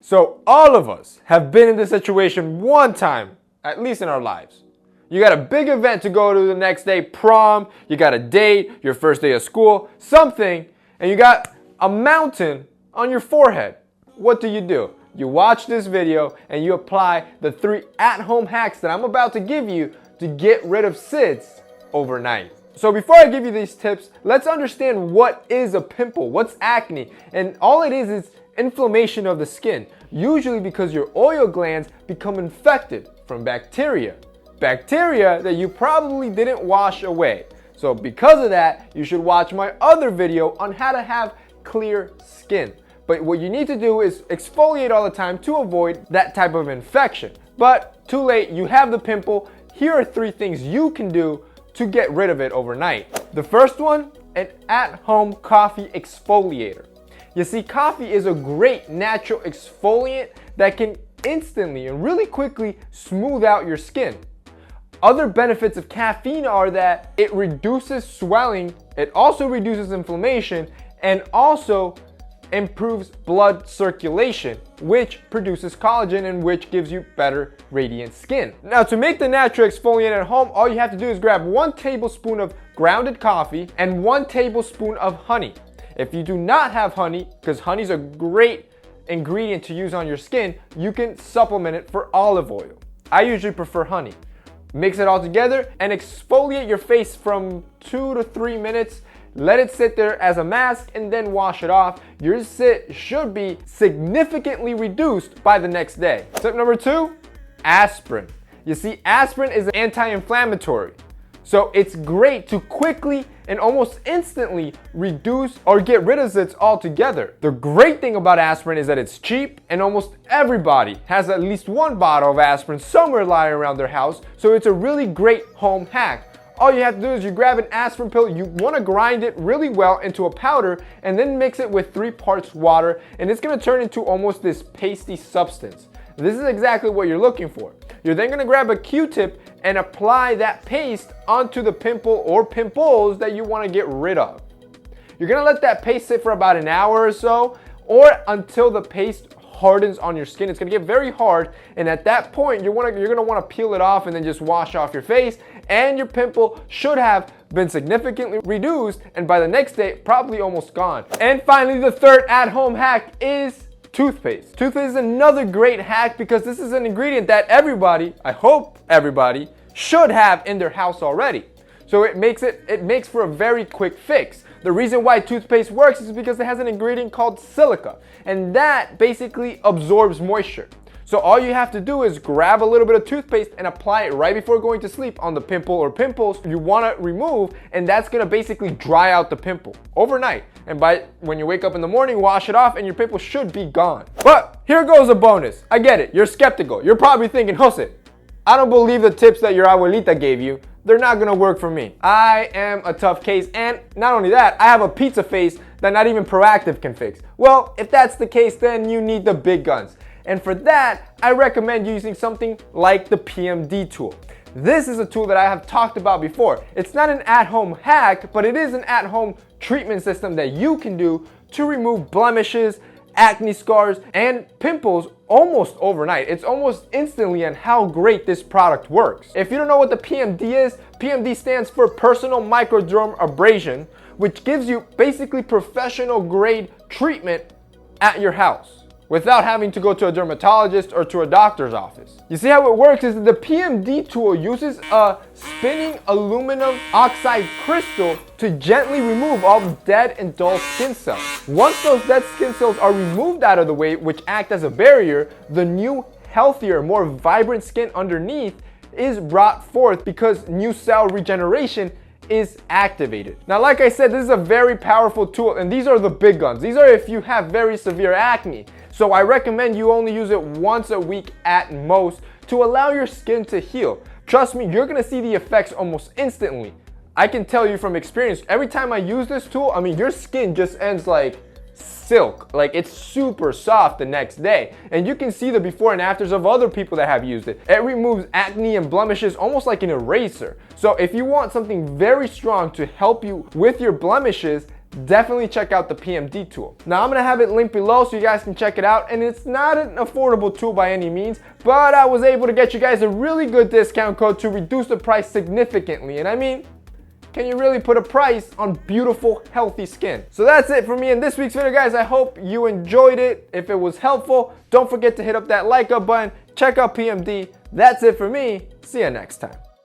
So all of us have been in this situation one time, at least in our lives. You got a big event to go to the next day, prom, you got a date, your first day of school, something, and you got a mountain on your forehead. What do? You watch this video and you apply the 3 at-home hacks that I'm about to give you to get rid of zits overnight. So before I give you these tips, let's understand what is a pimple, what's acne, and all it is inflammation of the skin, usually because your oil glands become infected from bacteria. Bacteria that you probably didn't wash away. So because of that, you should watch my other video on how to have clear skin. But what you need to do is exfoliate all the time to avoid that type of infection. But too late, you have the pimple. Here are 3 things you can do to get rid of it overnight. The first one, an at-home coffee exfoliator. You see, coffee is a great natural exfoliant that can instantly and really quickly smooth out your skin. Other benefits of caffeine are that it reduces swelling, it also reduces inflammation, and also improves blood circulation, which produces collagen and which gives you better radiant skin. Now, to make the natural exfoliant at home, all you have to do is grab 1 tablespoon of grounded coffee and 1 tablespoon of honey. If you do not have honey, because honey is a great ingredient to use on your skin, you can supplement it for olive oil. I usually prefer honey. Mix it all together and exfoliate your face from 2 to 3 minutes. Let it sit there as a mask and then wash it off. Your zit should be significantly reduced by the next day. Tip number 2, aspirin. You see, aspirin is anti-inflammatory. So it's great to quickly and almost instantly reduce or get rid of zits altogether. The great thing about aspirin is that it's cheap and almost everybody has at least 1 bottle of aspirin somewhere lying around their house. So it's a really great home hack. All you have to do is you grab an aspirin pill, you want to grind it really well into a powder and then mix it with 3 parts water, and it's going to turn into almost this pasty substance. This is exactly what you're looking for. You're then going to grab a Q-tip and apply that paste onto the pimple or pimples that you want to get rid of. You're going to let that paste sit for about an hour or so, or until the paste hardens on your skin. It's going to get very hard, and at that point you're going to want to peel it off and then just wash off your face, and your pimple should have been significantly reduced, and by the next day probably almost gone. And finally, the third at-home hack is toothpaste. Toothpaste is another great hack because this is an ingredient that everybody, I hope everybody, should have in their house already. So it makes for a very quick fix. The reason why toothpaste works is because it has an ingredient called silica, and that basically absorbs moisture. So all you have to do is grab a little bit of toothpaste and apply it right before going to sleep on the pimple or pimples you want to remove, and that's going to basically dry out the pimple overnight. And when you wake up in the morning, wash it off and your pimple should be gone. But here goes a bonus. I get it. You're skeptical. You're probably thinking, Jose, I don't believe the tips that your abuelita gave you. They're not gonna work for me. I am a tough case, and not only that, I have a pizza face that not even Proactive can fix. Well, if that's the case, then you need the big guns. And for that, I recommend using something like the PMD tool. This is a tool that I have talked about before. It's not an at-home hack, but it is an at-home treatment system that you can do to remove blemishes, acne scars, and pimples almost overnight. It's almost instantly on how great this product works. If you don't know what the PMD is, PMD stands for personal microderm abrasion, which gives you basically professional grade treatment at your house without having to go to a dermatologist or to a doctor's office. You see how it works is that the PMD tool uses a spinning aluminum oxide crystal to gently remove all dead and dull skin cells. Once those dead skin cells are removed out of the way, which act as a barrier, the new, healthier, more vibrant skin underneath is brought forth because new cell regeneration is activated. Now, like I said, this is a very powerful tool, and these are the big guns. These are if you have very severe acne. So I recommend you only use it once a week at most to allow your skin to heal. Trust me, you're gonna see the effects almost instantly. I can tell you from experience, every time I use this tool, your skin just ends like silk. Like, it's super soft the next day. And you can see the before and afters of other people that have used it. It removes acne and blemishes almost like an eraser. So if you want something very strong to help you with your blemishes, definitely check out the PMD tool. Now I'm gonna have it linked below so you guys can check it out, and it's not an affordable tool by any means, but I was able to get you guys a really good discount code to reduce the price significantly. And I mean, can you really put a price on beautiful, healthy skin? So that's it for me in this week's video, guys. I hope you enjoyed it. If it was helpful, don't forget to hit up that like up button. Check out PMD. That's it for me. See you next time.